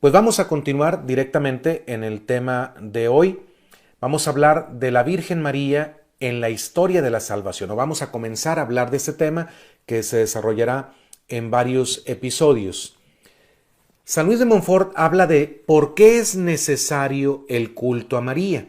Pues vamos a continuar directamente en el tema de hoy. Vamos a hablar de la Virgen María en la historia de la salvación. O vamos a comenzar a hablar de este tema que se desarrollará en varios episodios. San Luis de Montfort habla de por qué es necesario el culto a María.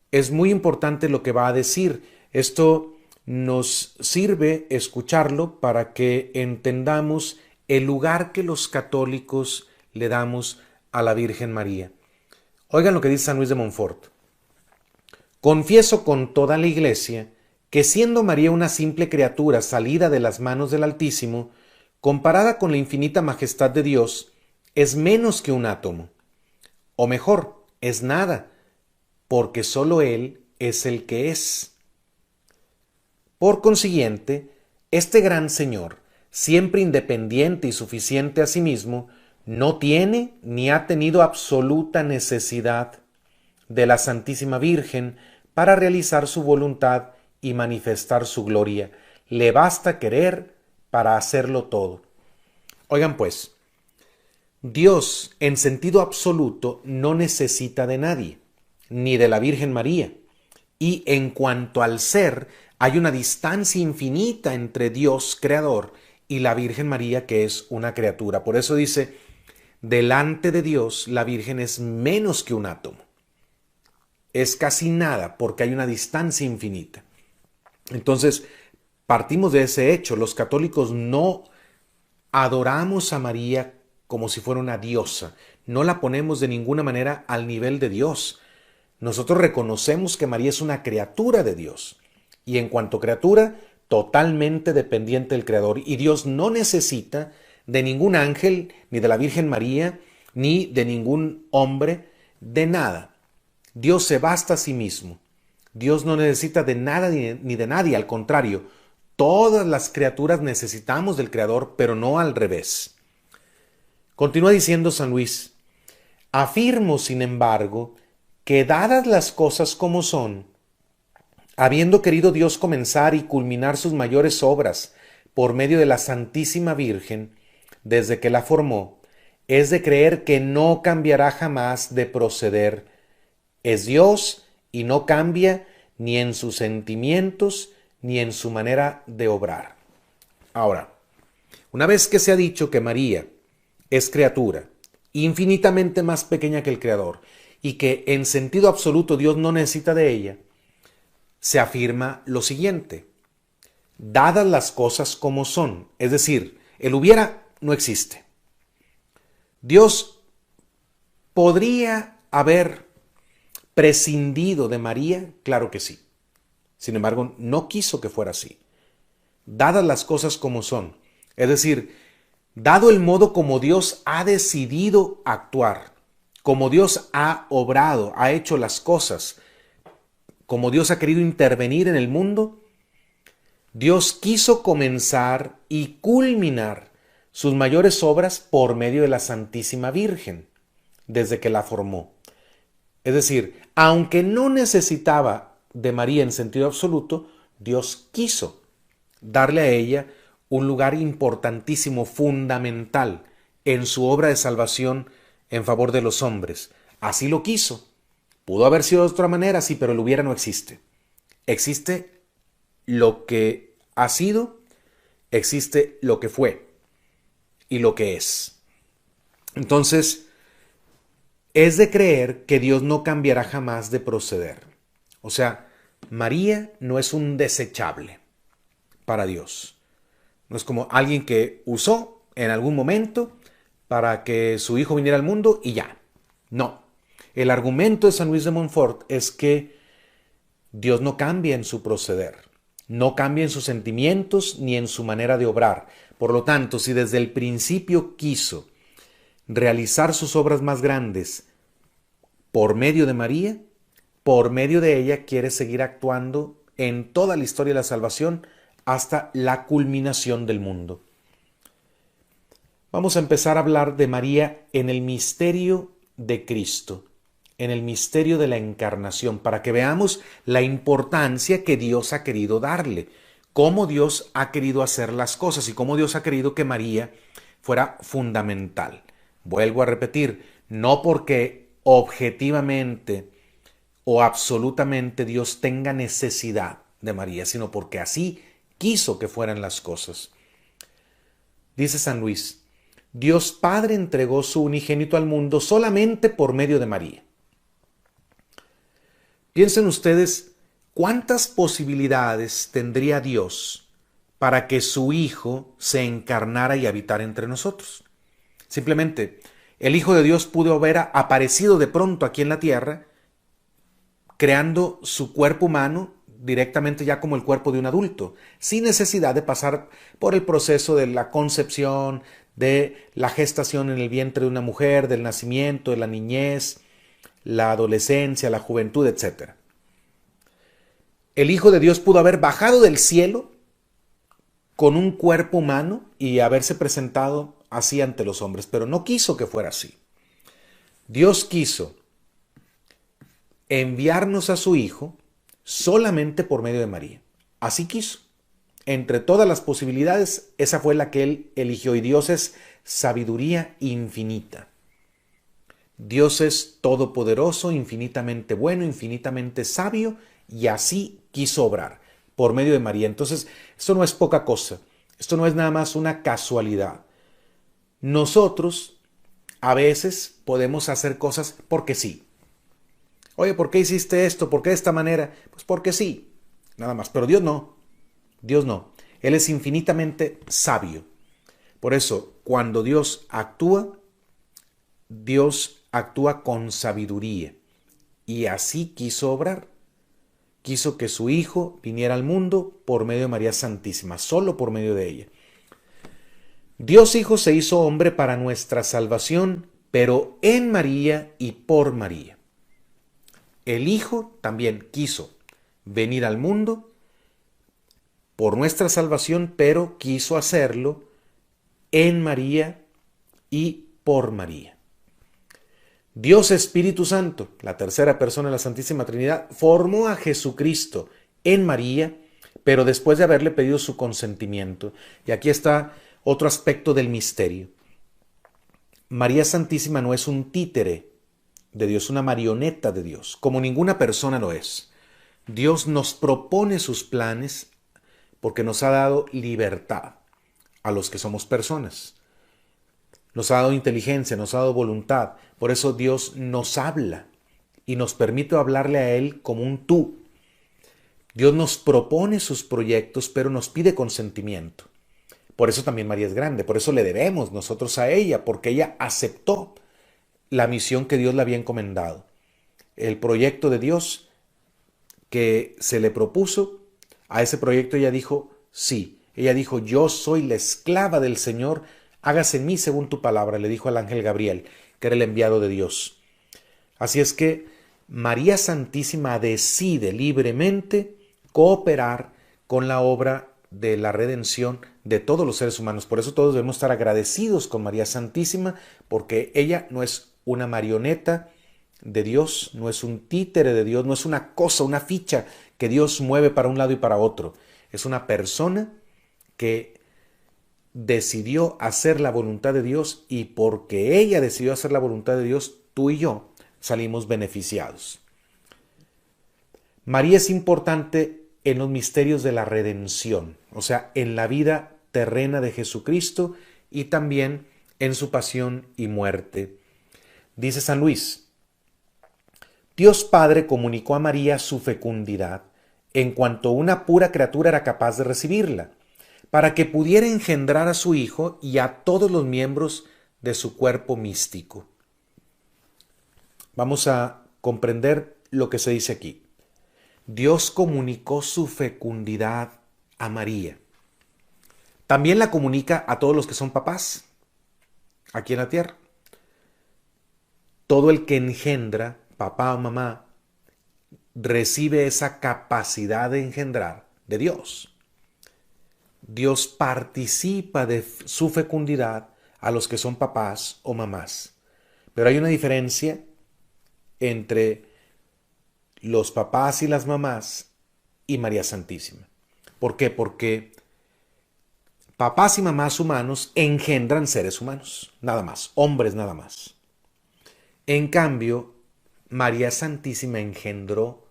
Es muy importante lo que va a decir. Esto nos sirve escucharlo para que entendamos el lugar que los católicos le damos a la Virgen María. Oigan lo que dice San Luis de Montfort. Confieso con toda la Iglesia que siendo María una simple criatura salida de las manos del Altísimo, comparada con la infinita majestad de Dios, es menos que un átomo. O mejor, es nada, porque sólo Él es el que es. Por consiguiente, este gran Señor, siempre independiente y suficiente a sí mismo, no tiene ni ha tenido absoluta necesidad de la Santísima Virgen para realizar su voluntad y manifestar su gloria. Le basta querer para hacerlo todo. Oigan pues, Dios en sentido absoluto no necesita de nadie, ni de la Virgen María. Y en cuanto al ser, hay una distancia infinita entre Dios creador y la Virgen María, que es una criatura. Por eso dice, delante de Dios la Virgen es menos que un átomo. Es casi nada porque hay una distancia infinita. Entonces, partimos de ese hecho. Los católicos no adoramos a María como si fuera una diosa. No la ponemos de ninguna manera al nivel de Dios. Nosotros reconocemos que María es una criatura de Dios. Y en cuanto criatura, totalmente dependiente del Creador. Y Dios no necesita de ningún ángel, ni de la Virgen María, ni de ningún hombre, de nada. Dios se basta a sí mismo. Dios no necesita de nada ni de nadie, al contrario, todas las criaturas necesitamos del Creador, pero no al revés. Continúa diciendo San Luis, afirmo, sin embargo, que dadas las cosas como son, habiendo querido Dios comenzar y culminar sus mayores obras por medio de la Santísima Virgen, desde que la formó, es de creer que no cambiará jamás de proceder. Es Dios y no cambia ni en sus sentimientos ni en su manera de obrar. Ahora, una vez que se ha dicho que María es criatura, infinitamente más pequeña que el Creador, y que en sentido absoluto Dios no necesita de ella, se afirma lo siguiente: dadas las cosas como son, es decir, el hubiera no existe. Dios podría haber prescindido de María, claro que sí. Sin embargo, no quiso que fuera así. Dadas las cosas como son, es decir, dado el modo como Dios ha decidido actuar, como Dios ha obrado, ha hecho las cosas, como Dios ha querido intervenir en el mundo, Dios quiso comenzar y culminar sus mayores obras por medio de la Santísima Virgen, desde que la formó. Es decir, aunque no necesitaba de María en sentido absoluto, Dios quiso darle a ella un lugar importantísimo, fundamental, en su obra de salvación en favor de los hombres. Así lo quiso. Pudo haber sido de otra manera, sí, pero el hubiera no existe. Existe lo que ha sido, existe lo que fue y lo que es. Entonces, es de creer que Dios no cambiará jamás de proceder. O sea, María no es un desechable para Dios. No es como alguien que usó en algún momento para que su hijo viniera al mundo y ya. No. El argumento de San Luis de Montfort es que Dios no cambia en su proceder, no cambia en sus sentimientos ni en su manera de obrar. Por lo tanto, si desde el principio quiso realizar sus obras más grandes por medio de María, por medio de ella quiere seguir actuando en toda la historia de la salvación hasta la culminación del mundo. Vamos a empezar a hablar de María en el misterio de Cristo, en el misterio de la encarnación, para que veamos la importancia que Dios ha querido darle, cómo Dios ha querido hacer las cosas y cómo Dios ha querido que María fuera fundamental. Vuelvo a repetir, no porque objetivamente o absolutamente Dios tenga necesidad de María, sino porque así quiso que fueran las cosas. Dice San Luis, Dios Padre entregó su unigénito al mundo solamente por medio de María. Piensen ustedes cuántas posibilidades tendría Dios para que su Hijo se encarnara y habitara entre nosotros. Simplemente, el Hijo de Dios pudo haber aparecido de pronto aquí en la tierra, creando su cuerpo humano directamente ya como el cuerpo de un adulto, sin necesidad de pasar por el proceso de la concepción, de la gestación en el vientre de una mujer, del nacimiento, de la niñez, la adolescencia, la juventud, etc. El Hijo de Dios pudo haber bajado del cielo con un cuerpo humano y haberse presentado así ante los hombres, pero no quiso que fuera así. Dios quiso enviarnos a su Hijo solamente por medio de María. Así quiso. Entre todas las posibilidades, esa fue la que Él eligió, y Dios es sabiduría infinita. Dios es todopoderoso, infinitamente bueno, infinitamente sabio, y así quiso obrar por medio de María. Entonces, esto no es poca cosa. Esto no es nada más una casualidad. Nosotros a veces podemos hacer cosas porque sí. Oye, ¿por qué hiciste esto? ¿Por qué de esta manera? Pues porque sí, nada más. Pero Dios no. Dios no. Él es infinitamente sabio. Por eso, cuando Dios actúa con sabiduría. Y así quiso obrar. Quiso que su Hijo viniera al mundo por medio de María Santísima, solo por medio de ella. Dios Hijo se hizo hombre para nuestra salvación, pero en María y por María. El Hijo también quiso venir al mundo por nuestra salvación, pero quiso hacerlo en María y por María. Dios Espíritu Santo, la tercera persona de la Santísima Trinidad, formó a Jesucristo en María, pero después de haberle pedido su consentimiento. Y aquí está otro aspecto del misterio. María Santísima no es un títere de Dios, una marioneta de Dios, como ninguna persona lo es. Dios nos propone sus planes porque nos ha dado libertad a los que somos personas. Nos ha dado inteligencia, nos ha dado voluntad. Por eso Dios nos habla y nos permite hablarle a Él como un tú. Dios nos propone sus proyectos, pero nos pide consentimiento. Por eso también María es grande, por eso le debemos nosotros a ella, porque ella aceptó la misión que Dios le había encomendado. El proyecto de Dios que se le propuso, a ese proyecto ella dijo sí. Ella dijo, yo soy la esclava del Señor, hágase en mí según tu palabra, le dijo al ángel Gabriel, que era el enviado de Dios. Así es que María Santísima decide libremente cooperar con la obra de la redención de todos los seres humanos. Por eso todos debemos estar agradecidos con María Santísima, porque ella no es una marioneta de Dios, no es un títere de Dios, no es una cosa, una ficha que Dios mueve para un lado y para otro. Es una persona que decidió hacer la voluntad de Dios, y porque ella decidió hacer la voluntad de Dios, tú y yo salimos beneficiados. María es importante en los misterios de la redención, o sea, en la vida terrena de Jesucristo y también en su pasión y muerte. Dice San Luis, Dios Padre comunicó a María su fecundidad en cuanto una pura criatura era capaz de recibirla, para que pudiera engendrar a su Hijo y a todos los miembros de su cuerpo místico. Vamos a comprender lo que se dice aquí. Dios comunicó su fecundidad a María. También la comunica a todos los que son papás aquí en la tierra. Todo el que engendra, papá o mamá, recibe esa capacidad de engendrar de Dios. Dios participa de su fecundidad a los que son papás o mamás. Pero hay una diferencia entre los papás y las mamás y María Santísima. ¿Por qué? Porque papás y mamás humanos engendran seres humanos, nada más, hombres nada más. En cambio, María Santísima engendró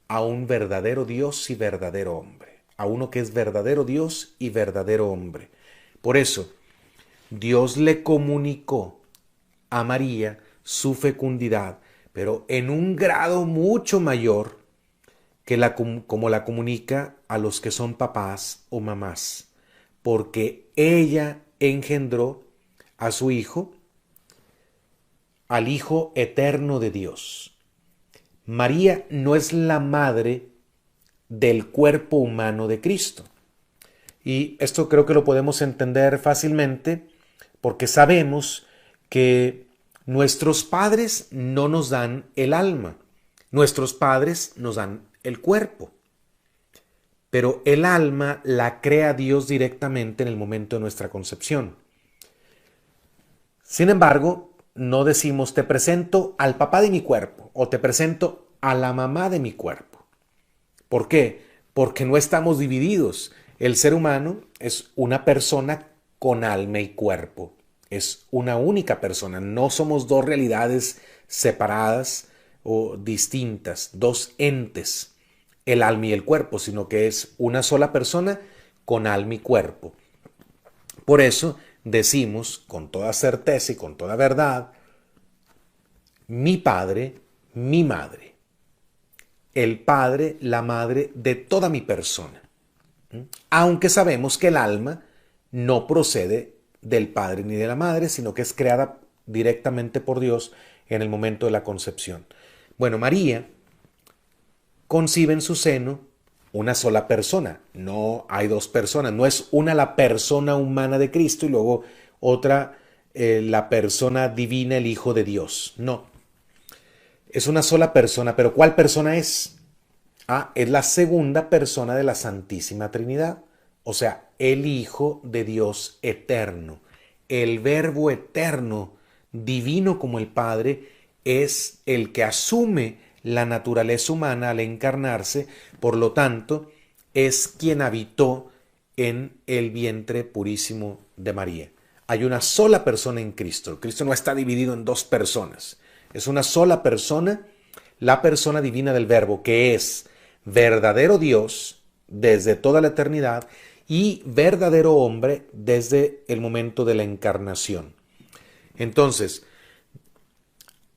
a un verdadero Dios y verdadero hombre, a uno que es verdadero Dios y verdadero hombre. Por eso, Dios le comunicó a María su fecundidad, pero en un grado mucho mayor que como la comunica a los que son papás o mamás, porque ella engendró a su Hijo, al Hijo eterno de Dios. María no es la madre del cuerpo humano de Cristo. Y esto creo que lo podemos entender fácilmente porque sabemos que nuestros padres no nos dan el alma, nuestros padres nos dan el cuerpo. Pero el alma la crea Dios directamente en el momento de nuestra concepción. Sin embargo, no decimos te presento al papá de mi cuerpo o te presento a la mamá de mi cuerpo. ¿Por qué? Porque no estamos divididos. El ser humano es una persona con alma y cuerpo. Es una única persona. No somos dos realidades separadas o distintas, dos entes, el alma y el cuerpo, sino que es una sola persona con alma y cuerpo. Por eso decimos con toda certeza y con toda verdad, mi padre, mi madre. El padre, la madre de toda mi persona. Aunque sabemos que el alma no procede del padre ni de la madre, sino que es creada directamente por Dios en el momento de la concepción. Bueno, María concibe en su seno una sola persona. No hay dos personas. No es una la persona humana de Cristo y luego otra la persona divina, el Hijo de Dios. No. Es una sola persona, pero ¿cuál persona es? Es la segunda persona de la Santísima Trinidad, o sea, el Hijo de Dios eterno. El Verbo eterno, divino como el Padre, es el que asume la naturaleza humana al encarnarse, por lo tanto, es quien habitó en el vientre purísimo de María. Hay una sola persona en Cristo. Cristo no está dividido en dos personas. Es una sola persona, la persona divina del Verbo, que es verdadero Dios desde toda la eternidad y verdadero hombre desde el momento de la encarnación. Entonces,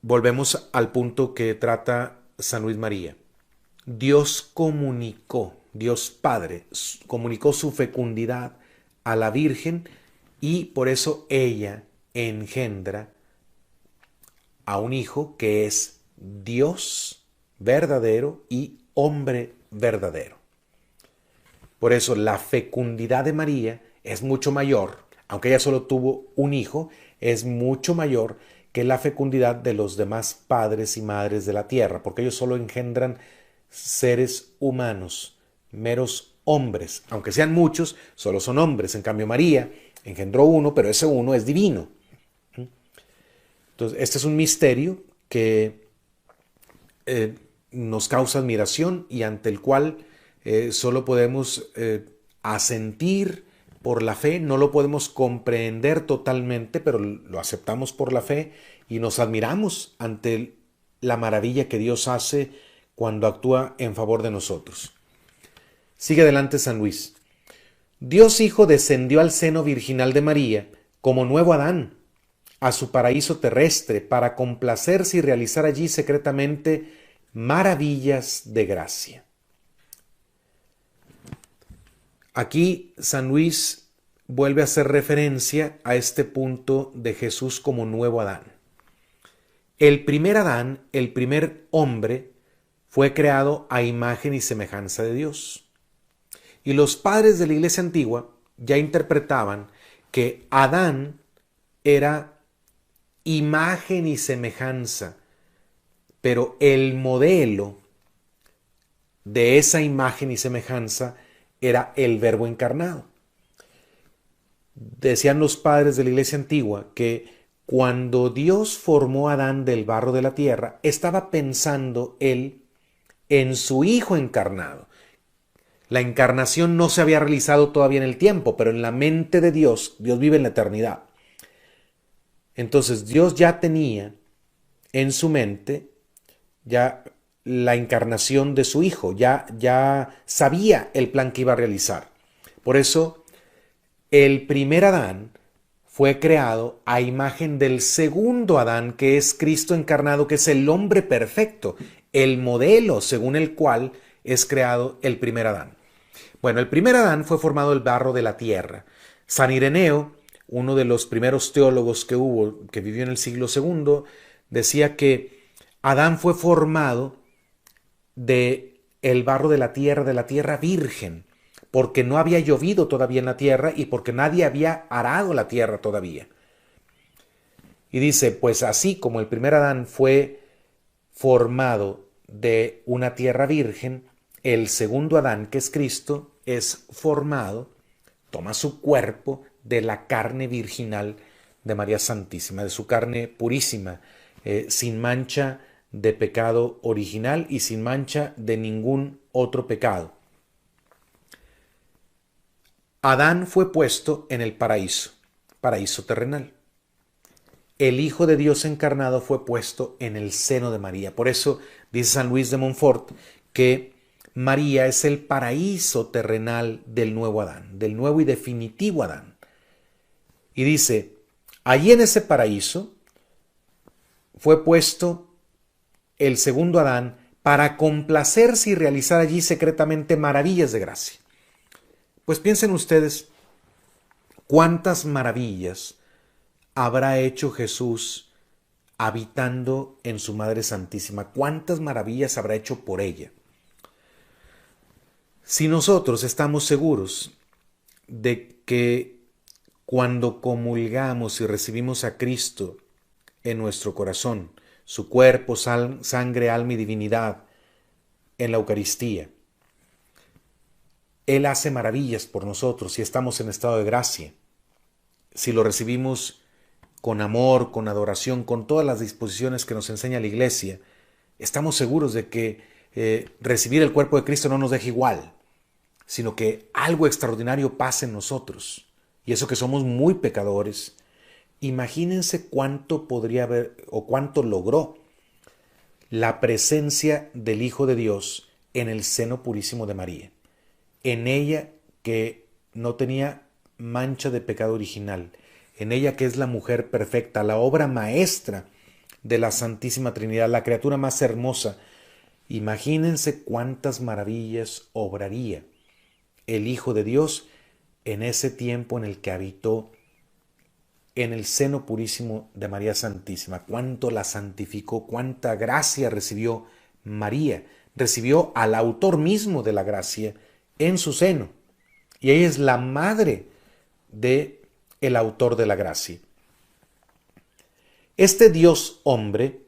volvemos al punto que trata San Luis María. Dios Padre, comunicó su fecundidad a la Virgen y por eso ella engendra a un hijo que es Dios verdadero y hombre verdadero. Por eso la fecundidad de María es mucho mayor, aunque ella solo tuvo un hijo, es mucho mayor que la fecundidad de los demás padres y madres de la tierra, porque ellos solo engendran seres humanos, meros hombres, aunque sean muchos, solo son hombres. En cambio María engendró uno, pero ese uno es divino. Entonces, este es un misterio que nos causa admiración y ante el cual solo podemos asentir por la fe, no lo podemos comprender totalmente, pero lo aceptamos por la fe y nos admiramos ante la maravilla que Dios hace cuando actúa en favor de nosotros. Sigue adelante San Luis. Dios Hijo descendió al seno virginal de María como nuevo Adán a su paraíso terrestre para complacerse y realizar allí secretamente maravillas de gracia. Aquí San Luis vuelve a hacer referencia a este punto de Jesús como nuevo Adán. El primer Adán, el primer hombre, fue creado a imagen y semejanza de Dios. Y los padres de la Iglesia antigua ya interpretaban que Adán era imagen y semejanza, pero el modelo de esa imagen y semejanza era el Verbo encarnado. Decían los padres de la Iglesia antigua que cuando Dios formó a Adán del barro de la tierra, estaba pensando él en su Hijo encarnado, La encarnación no se había realizado todavía en el tiempo, pero en la mente de Dios, Dios vive en la eternidad. Entonces Dios ya tenía en su mente ya la encarnación de su Hijo, ya sabía el plan que iba a realizar. Por eso el primer Adán fue creado a imagen del segundo Adán, que es Cristo encarnado, que es el hombre perfecto, el modelo según el cual es creado el primer Adán. Bueno, el primer Adán fue formado del barro de la tierra. San Ireneo, uno de los primeros teólogos que hubo, que vivió en el siglo II, decía que Adán fue formado de el barro de la tierra virgen, porque no había llovido todavía en la tierra y porque nadie había arado la tierra todavía. Y dice, pues así como el primer Adán fue formado de una tierra virgen, el segundo Adán, que es Cristo, es formado, toma su cuerpo de la carne virginal de María Santísima, de su carne purísima, sin mancha de pecado original y sin mancha de ningún otro pecado. Adán fue puesto en el paraíso terrenal. El Hijo de Dios encarnado fue puesto en el seno de María. Por eso dice San Luis de Montfort que María es el paraíso terrenal del nuevo Adán, del nuevo y definitivo Adán. Y dice, allí en ese paraíso fue puesto el segundo Adán para complacerse y realizar allí secretamente maravillas de gracia. Pues piensen ustedes, ¿cuántas maravillas habrá hecho Jesús habitando en su Madre Santísima? ¿Cuántas maravillas habrá hecho por ella? Si nosotros estamos seguros de que cuando comulgamos y recibimos a Cristo en nuestro corazón, su cuerpo, sangre, alma y divinidad en la Eucaristía, Él hace maravillas por nosotros si estamos en estado de gracia, si lo recibimos con amor, con adoración, con todas las disposiciones que nos enseña la Iglesia, estamos seguros de que recibir el cuerpo de Cristo no nos deja igual, sino que algo extraordinario pasa en nosotros. Y eso que somos muy pecadores. Imagínense cuánto podría haber o cuánto logró la presencia del Hijo de Dios en el seno purísimo de María. En ella que no tenía mancha de pecado original, en ella que es la mujer perfecta, la obra maestra de la Santísima Trinidad, la criatura más hermosa. Imagínense cuántas maravillas obraría el Hijo de Dios en ese tiempo en el que habitó en el seno purísimo de María Santísima. Cuánto la santificó, cuánta gracia recibió María. Recibió al autor mismo de la gracia en su seno. Y ella es la madre de el autor de la gracia. Este Dios hombre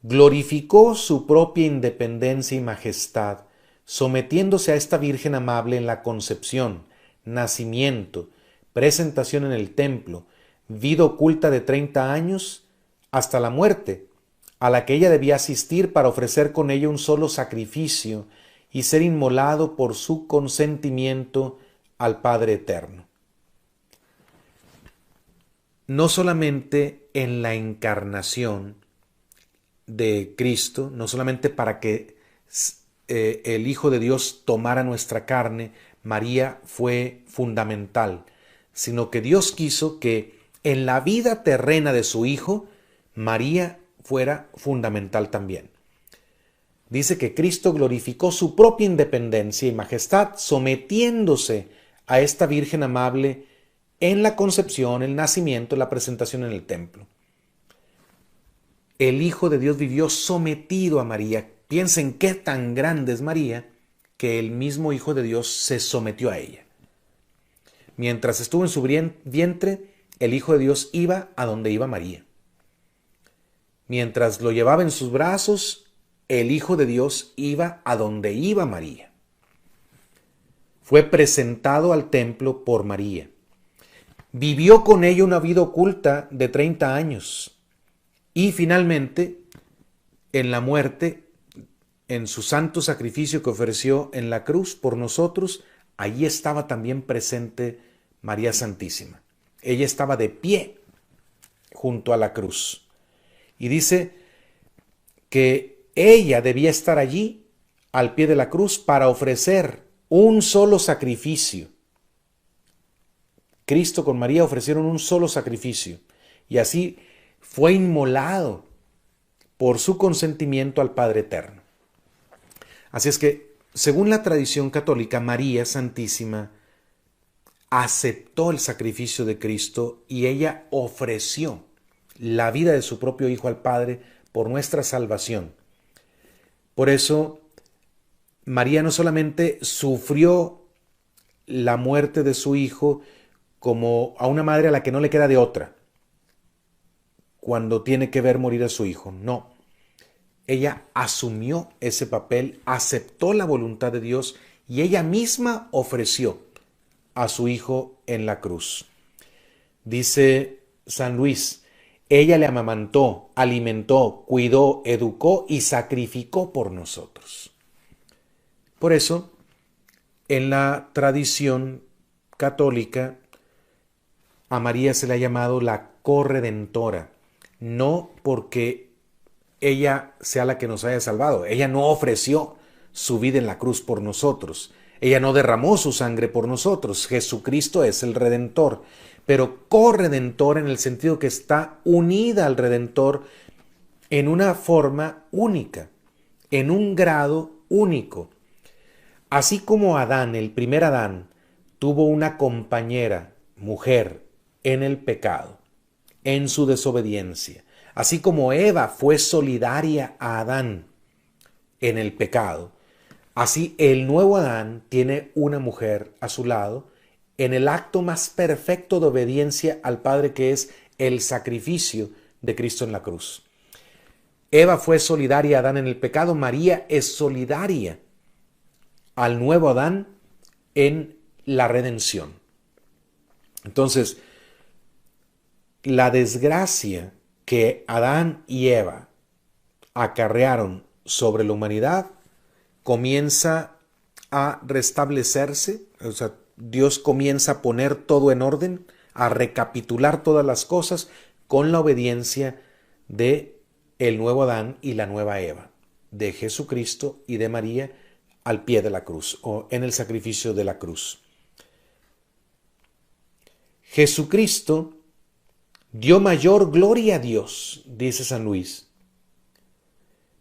glorificó su propia independencia y majestad, sometiéndose a esta Virgen amable en la concepción, nacimiento, presentación en el templo, vida oculta de 30 años, hasta la muerte, a la que ella debía asistir para ofrecer con ella un solo sacrificio y ser inmolado por su consentimiento al Padre Eterno. No solamente en la encarnación de Cristo, no solamente para que el Hijo de Dios tomara nuestra carne, María fue fundamental, sino que Dios quiso que en la vida terrena de su Hijo, María fuera fundamental también. Dice que Cristo glorificó su propia independencia y majestad, sometiéndose a esta Virgen amable en la concepción, el nacimiento, la presentación en el templo. El Hijo de Dios vivió sometido a María. Piensen qué tan grande es María que el mismo Hijo de Dios se sometió a ella. Mientras estuvo en su vientre, el Hijo de Dios iba a donde iba María. Mientras lo llevaba en sus brazos, el Hijo de Dios iba a donde iba María. Fue presentado al templo por María. Vivió con ella una vida oculta de 30 años. Y finalmente, en la muerte, en su santo sacrificio que ofreció en la cruz por nosotros, allí estaba también presente María Santísima. Ella estaba de pie junto a la cruz. Y dice que ella debía estar allí al pie de la cruz para ofrecer un solo sacrificio. Cristo con María ofrecieron un solo sacrificio y así fue inmolado por su consentimiento al Padre Eterno. Así es que, según la tradición católica, María Santísima aceptó el sacrificio de Cristo y ella ofreció la vida de su propio Hijo al Padre por nuestra salvación. Por eso, María no solamente sufrió la muerte de su Hijo como a una madre a la que no le queda de otra cuando tiene que ver morir a su hijo. No, ella asumió ese papel, aceptó la voluntad de Dios y ella misma ofreció a su hijo en la cruz. Dice San Luis, ella le amamantó, alimentó, cuidó, educó y sacrificó por nosotros. Por eso, en la tradición católica, a María se le ha llamado la corredentora, no porque ella sea la que nos haya salvado. Ella no ofreció su vida en la cruz por nosotros. Ella no derramó su sangre por nosotros. Jesucristo es el Redentor, pero corredentor en el sentido que está unida al Redentor en una forma única, en un grado único. Así como Adán, el primer Adán, tuvo una compañera, mujer, en el pecado, en su desobediencia, así como Eva fue solidaria a Adán en el pecado, así el nuevo Adán tiene una mujer a su lado en el acto más perfecto de obediencia al Padre, que es el sacrificio de Cristo en la cruz. Eva fue solidaria a Adán en el pecado, María es solidaria al nuevo Adán en la redención. Entonces, la desgracia que Adán y Eva acarrearon sobre la humanidad comienza a restablecerse, o sea, Dios comienza a poner todo en orden, a recapitular todas las cosas con la obediencia de el nuevo Adán y la nueva Eva, de Jesucristo y de María al pie de la cruz o en el sacrificio de la cruz. Jesucristo dio mayor gloria a Dios, dice San Luis,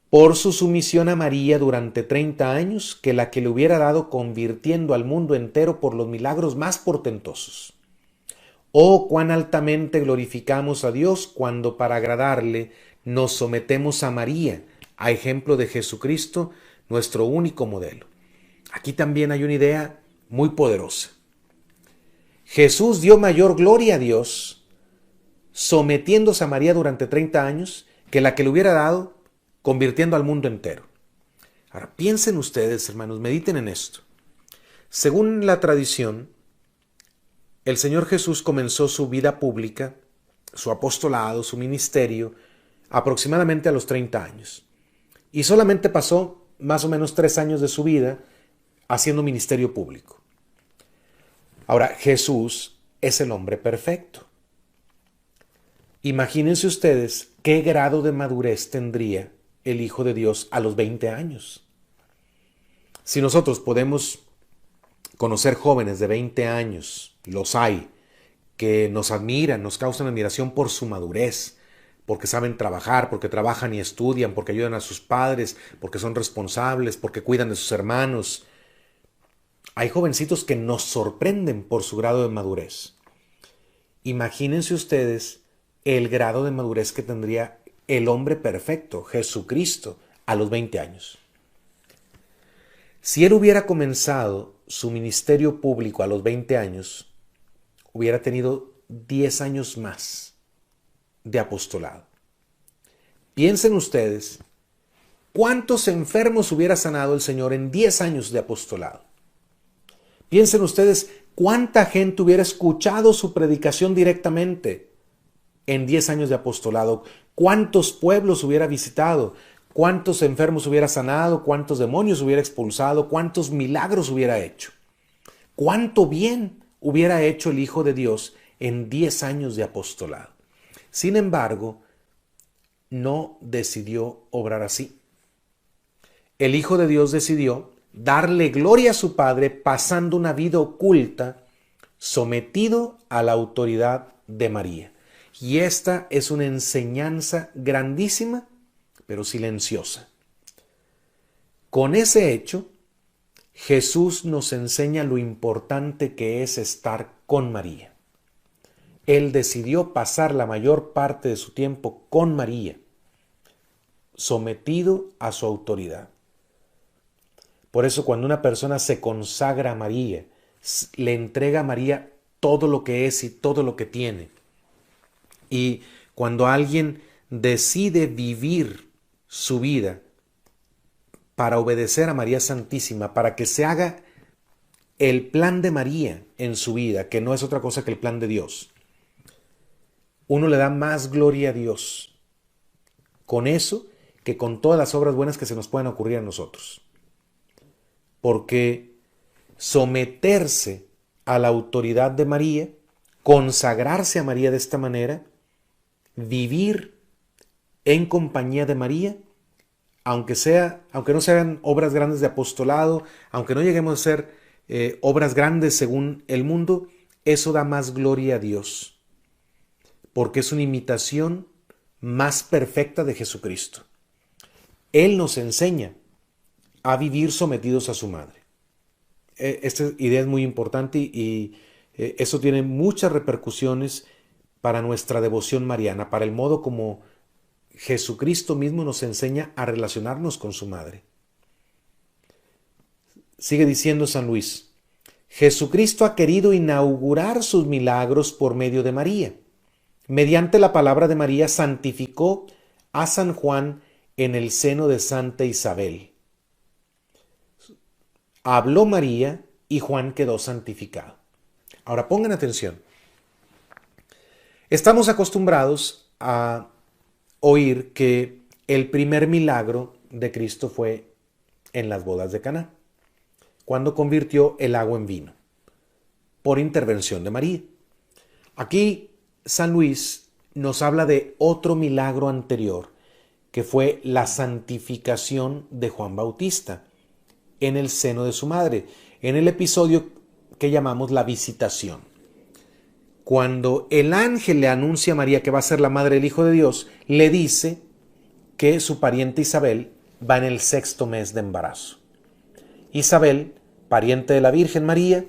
por su sumisión a María durante 30 años que la que le hubiera dado convirtiendo al mundo entero por los milagros más portentosos. Oh, cuán altamente glorificamos a Dios cuando para agradarle nos sometemos a María, a ejemplo de Jesucristo, nuestro único modelo. Aquí también hay una idea muy poderosa. Jesús dio mayor gloria a Dios sometiéndose a María durante 30 años que la que le hubiera dado convirtiendo al mundo entero. Ahora, piensen ustedes, hermanos, mediten en esto. Según la tradición, el Señor Jesús comenzó su vida pública, su apostolado, su ministerio, aproximadamente a los 30 años. Y solamente pasó más o menos 3 años de su vida haciendo ministerio público. Ahora, Jesús es el hombre perfecto. Imagínense ustedes qué grado de madurez tendría el Hijo de Dios a los 20 años. Si nosotros podemos conocer jóvenes de 20 años, los hay, que nos admiran, nos causan admiración por su madurez, porque saben trabajar, porque trabajan y estudian, porque ayudan a sus padres, porque son responsables, porque cuidan de sus hermanos. Hay jovencitos que nos sorprenden por su grado de madurez. Imagínense ustedes el grado de madurez que tendría el hombre perfecto, Jesucristo, a los 20 años. Si él hubiera comenzado su ministerio público a los 20 años, hubiera tenido 10 años más de apostolado. Piensen ustedes cuántos enfermos hubiera sanado el Señor en 10 años de apostolado. Piensen ustedes cuánta gente hubiera escuchado su predicación directamente en 10 años de apostolado, cuántos pueblos hubiera visitado, ¿Cuántos enfermos hubiera sanado? ¿Cuántos demonios hubiera expulsado? ¿Cuántos milagros hubiera hecho? ¿Cuánto bien hubiera hecho el Hijo de Dios en 10 años de apostolado? Sin embargo, no decidió obrar así. El Hijo de Dios decidió darle gloria a su Padre pasando una vida oculta, sometido a la autoridad de María. Y esta es una enseñanza grandísima, pero silenciosa. Con ese hecho, Jesús nos enseña lo importante que es estar con María. Él decidió pasar la mayor parte de su tiempo con María, sometido a su autoridad. Por eso cuando una persona se consagra a María, le entrega a María todo lo que es y todo lo que tiene. Y cuando alguien decide vivir su vida para obedecer a María Santísima, para que se haga el plan de María en su vida, que no es otra cosa que el plan de Dios, uno le da más gloria a Dios con eso que con todas las obras buenas que se nos puedan ocurrir a nosotros. Porque someterse a la autoridad de María, consagrarse a María de esta manera, vivir en compañía de María, aunque no sean obras grandes de apostolado, aunque no lleguemos a ser obras grandes según el mundo, eso da más gloria a Dios, porque es una imitación más perfecta de Jesucristo. Él nos enseña a vivir sometidos a su madre. Esta idea es muy importante y eso tiene muchas repercusiones para nuestra devoción mariana, para el modo como Jesucristo mismo nos enseña a relacionarnos con su madre. Sigue diciendo San Luis: Jesucristo ha querido inaugurar sus milagros por medio de María. Mediante la palabra de María santificó a San Juan en el seno de Santa Isabel. Habló María y Juan quedó santificado. Ahora pongan atención. Estamos acostumbrados a oír que el primer milagro de Cristo fue en las bodas de Caná, cuando convirtió el agua en vino, por intervención de María. Aquí San Luis nos habla de otro milagro anterior, que fue la santificación de Juan Bautista en el seno de su madre, en el episodio que llamamos la visitación. Cuando el ángel le anuncia a María que va a ser la madre del Hijo de Dios, le dice que su pariente Isabel va en el 6º mes de embarazo. Isabel, pariente de la Virgen María,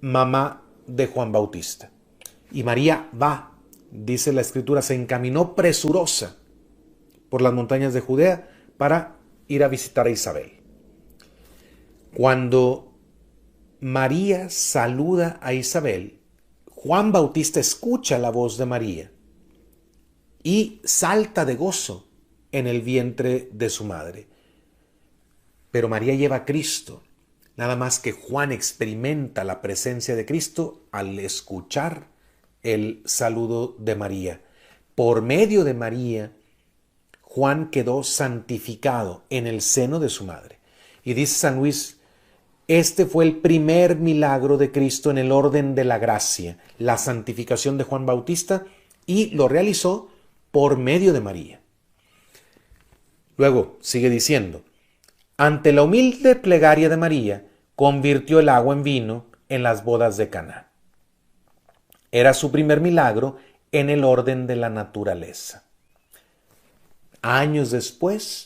mamá de Juan Bautista. Y María va, dice la Escritura, se encaminó presurosa por las montañas de Judea para ir a visitar a Isabel. Cuando María saluda a Isabel, Juan Bautista escucha la voz de María y salta de gozo en el vientre de su madre. Pero María lleva a Cristo, nada más que Juan experimenta la presencia de Cristo al escuchar el saludo de María. Por medio de María, Juan quedó santificado en el seno de su madre. Y dice San Luis: este fue el primer milagro de Cristo en el orden de la gracia, la santificación de Juan Bautista, y lo realizó por medio de María. Luego sigue diciendo: ante la humilde plegaria de María, convirtió el agua en vino en las bodas de Caná. Era su primer milagro en el orden de la naturaleza. Años después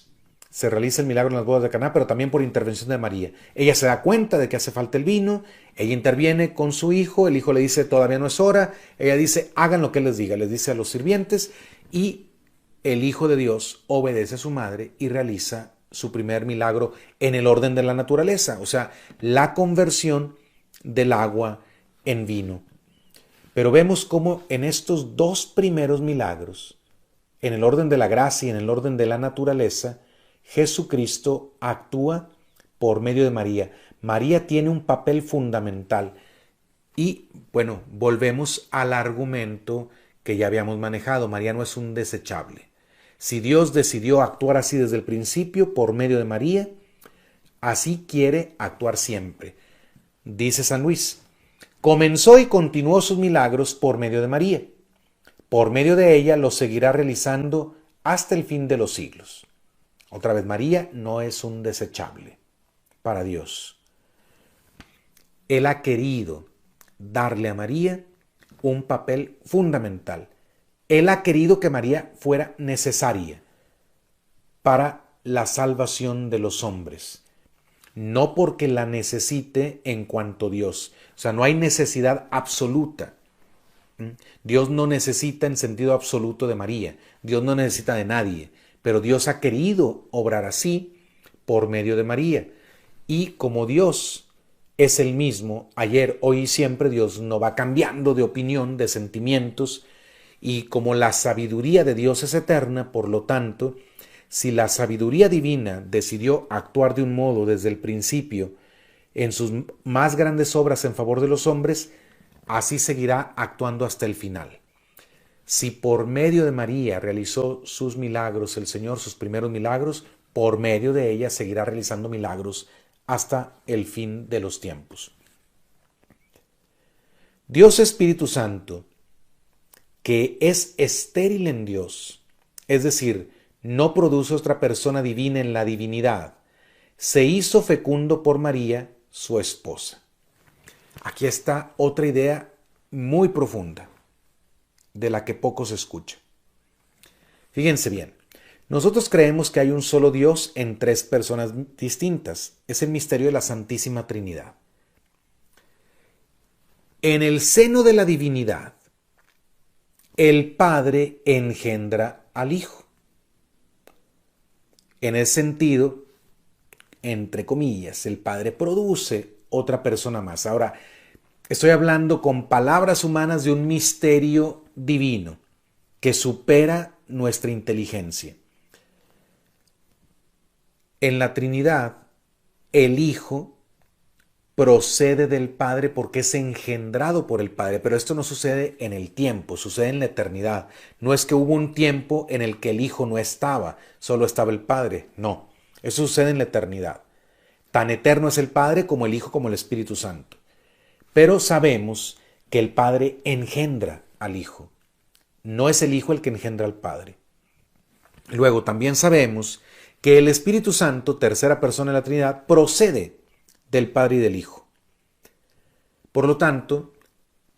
se realiza el milagro en las bodas de Caná, pero también por intervención de María. Ella se da cuenta de que hace falta el vino, ella interviene con su hijo, el hijo le dice todavía no es hora, ella dice hagan lo que les diga, les dice a los sirvientes, y el Hijo de Dios obedece a su madre y realiza su primer milagro en el orden de la naturaleza, o sea, la conversión del agua en vino. Pero vemos cómo en estos dos primeros milagros, en el orden de la gracia y en el orden de la naturaleza, Jesucristo actúa por medio de María. María tiene un papel fundamental. Y bueno, volvemos al argumento que ya habíamos manejado. María no es un desechable. Si Dios decidió actuar así desde el principio por medio de María, así quiere actuar siempre. Dice San Luis, comenzó y continuó sus milagros por medio de María. Por medio de ella los seguirá realizando hasta el fin de los siglos. Otra vez, María no es un desechable para Dios. Él ha querido darle a María un papel fundamental. Él ha querido que María fuera necesaria para la salvación de los hombres. No porque la necesite en cuanto a Dios. O sea, no hay necesidad absoluta. Dios no necesita en sentido absoluto de María. Dios no necesita de nadie. Pero Dios ha querido obrar así por medio de María. Y como Dios es el mismo ayer, hoy y siempre, Dios no va cambiando de opinión, de sentimientos. Y como la sabiduría de Dios es eterna, por lo tanto, si la sabiduría divina decidió actuar de un modo desde el principio en sus más grandes obras en favor de los hombres, así seguirá actuando hasta el final. Si por medio de María realizó sus milagros el Señor, sus primeros milagros, por medio de ella seguirá realizando milagros hasta el fin de los tiempos. Dios Espíritu Santo, que es estéril en Dios, es decir, no produce otra persona divina en la divinidad, se hizo fecundo por María, su esposa. Aquí está otra idea muy profunda, de la que poco se escucha. Fíjense bien, nosotros creemos que hay un solo Dios en tres personas distintas. Es el misterio de la Santísima Trinidad. En el seno de la divinidad, el Padre engendra al Hijo. En ese sentido, entre comillas, el Padre produce otra persona más. Ahora, estoy hablando con palabras humanas de un misterio divino que supera nuestra inteligencia. En la Trinidad, el Hijo procede del Padre porque es engendrado por el Padre, pero esto no sucede en el tiempo, sucede en la eternidad. No es que hubo un tiempo en el que el Hijo no estaba, solo estaba el Padre. No, eso sucede en la eternidad. Tan eterno es el Padre como el Hijo, como el Espíritu Santo. Pero sabemos que el Padre engendra al Hijo. No es el Hijo el que engendra al Padre. Luego también sabemos que el Espíritu Santo, tercera persona de la Trinidad, procede del Padre y del Hijo. Por lo tanto,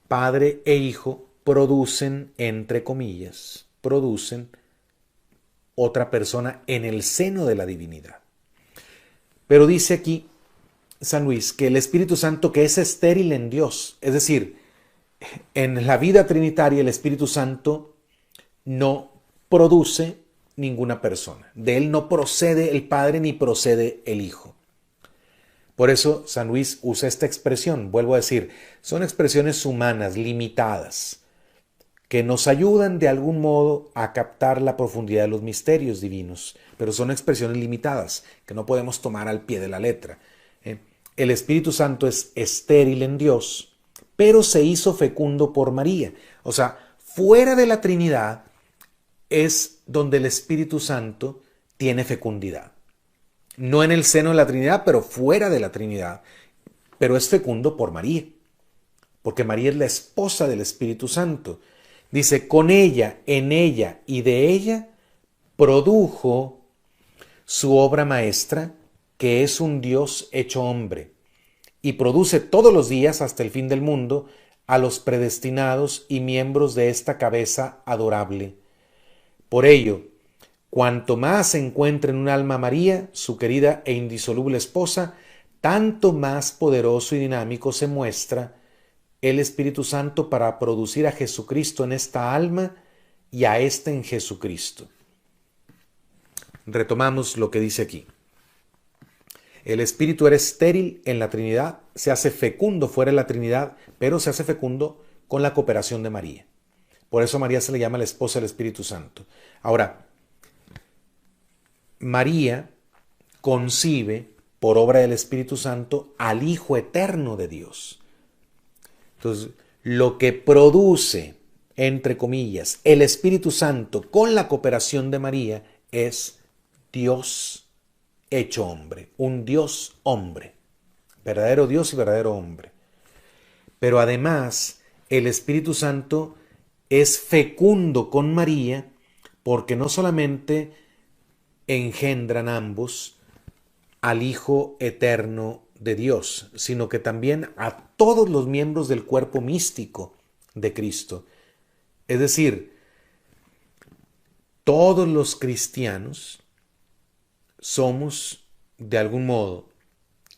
Padre e Hijo producen, entre comillas, producen otra persona en el seno de la divinidad. Pero dice aquí San Luis que el Espíritu Santo, que es estéril en Dios, es decir, en la vida trinitaria el Espíritu Santo no produce ninguna persona. De él no procede el Padre ni procede el Hijo. Por eso San Luis usa esta expresión, vuelvo a decir, son expresiones humanas, limitadas, que nos ayudan de algún modo a captar la profundidad de los misterios divinos, pero son expresiones limitadas, que no podemos tomar al pie de la letra. El Espíritu Santo es estéril en Dios, pero se hizo fecundo por María. O sea, fuera de la Trinidad es donde el Espíritu Santo tiene fecundidad. No en el seno de la Trinidad, pero fuera de la Trinidad. Pero es fecundo por María, porque María es la esposa del Espíritu Santo. Dice, con ella, en ella y de ella produjo su obra maestra, que es un Dios hecho hombre, y produce todos los días hasta el fin del mundo a los predestinados y miembros de esta cabeza adorable. Por ello, cuanto más se encuentra en un alma María, su querida e indisoluble esposa, tanto más poderoso y dinámico se muestra el Espíritu Santo para producir a Jesucristo en esta alma y a ésta en Jesucristo. Retomamos lo que dice aquí. El Espíritu era estéril en la Trinidad, se hace fecundo fuera de la Trinidad, pero se hace fecundo con la cooperación de María. Por eso a María se le llama la esposa del Espíritu Santo. Ahora, María concibe, por obra del Espíritu Santo, al Hijo eterno de Dios. Entonces, lo que produce entre comillas, el Espíritu Santo con la cooperación de María es Dios hecho hombre, un Dios hombre, verdadero Dios y verdadero hombre. Pero además, el Espíritu Santo es fecundo con María porque no solamente engendran ambos al Hijo eterno de Dios, sino que también a todos los miembros del cuerpo místico de Cristo. Es decir, todos los cristianos somos, de algún modo,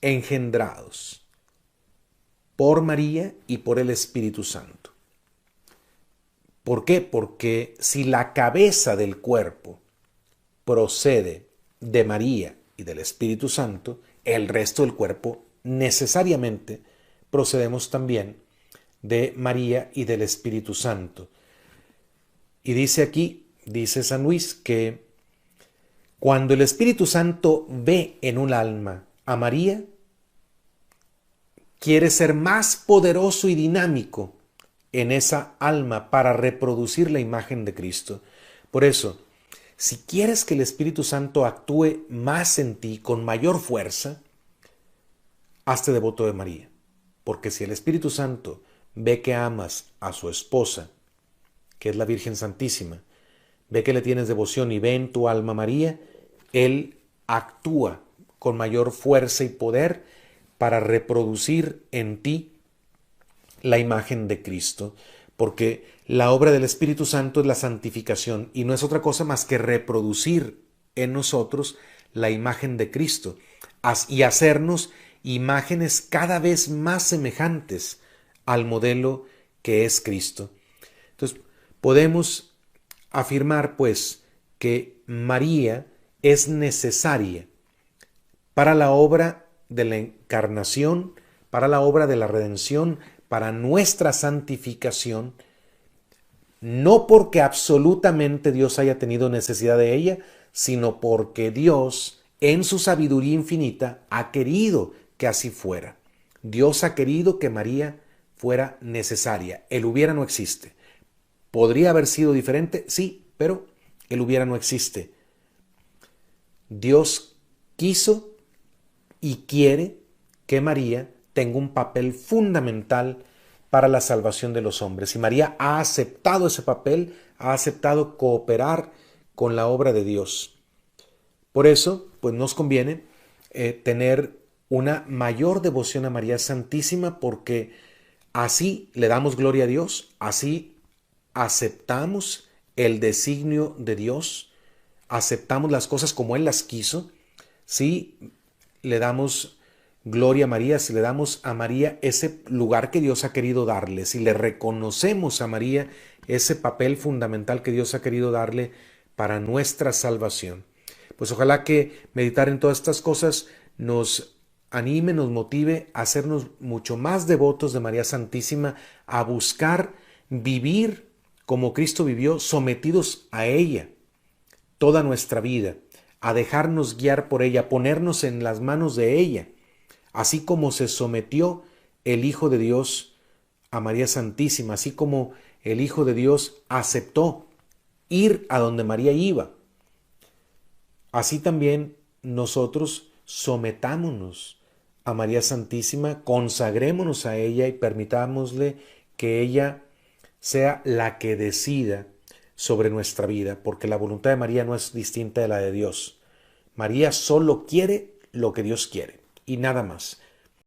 engendrados por María y por el Espíritu Santo. ¿Por qué? Porque si la cabeza del cuerpo procede de María y del Espíritu Santo, el resto del cuerpo necesariamente procedemos también de María y del Espíritu Santo. Y dice aquí, dice San Luis, que cuando el Espíritu Santo ve en un alma a María, quiere ser más poderoso y dinámico en esa alma para reproducir la imagen de Cristo. Por eso, si quieres que el Espíritu Santo actúe más en ti, con mayor fuerza, hazte devoto de María. Porque si el Espíritu Santo ve que amas a su esposa, que es la Virgen Santísima, ve que le tienes devoción y ve en tu alma María, Él actúa con mayor fuerza y poder para reproducir en ti la imagen de Cristo, porque la obra del Espíritu Santo es la santificación y no es otra cosa más que reproducir en nosotros la imagen de Cristo y hacernos imágenes cada vez más semejantes al modelo que es Cristo. Entonces, podemos afirmar, pues, que María es necesaria para la obra de la encarnación, para la obra de la redención, para nuestra santificación, no porque absolutamente Dios haya tenido necesidad de ella, sino porque Dios, en su sabiduría infinita, ha querido que así fuera. Dios ha querido que María fuera necesaria. El hubiera no existe. ¿Podría haber sido diferente? Sí, pero el hubiera no existe. Dios quiso y quiere que María tenga un papel fundamental para la salvación de los hombres. Y María ha aceptado ese papel, ha aceptado cooperar con la obra de Dios. Por eso, pues nos conviene tener una mayor devoción a María Santísima, porque así le damos gloria a Dios, así aceptamos el designio de Dios, aceptamos las cosas como Él las quiso, sí le damos gloria a María, si le damos a María ese lugar que Dios ha querido darle, si le reconocemos a María ese papel fundamental que Dios ha querido darle para nuestra salvación. Pues ojalá que meditar en todas estas cosas nos anime, nos motive a hacernos mucho más devotos de María Santísima, a buscar vivir como Cristo vivió, sometidos a ella toda nuestra vida, a dejarnos guiar por ella, a ponernos en las manos de ella, así como se sometió el Hijo de Dios a María Santísima, así como el Hijo de Dios aceptó ir a donde María iba. Así también nosotros sometámonos a María Santísima, consagrémonos a ella y permitámosle que ella sea la que decida sobre nuestra vida, porque la voluntad de María no es distinta de la de Dios. María solo quiere lo que Dios quiere y nada más.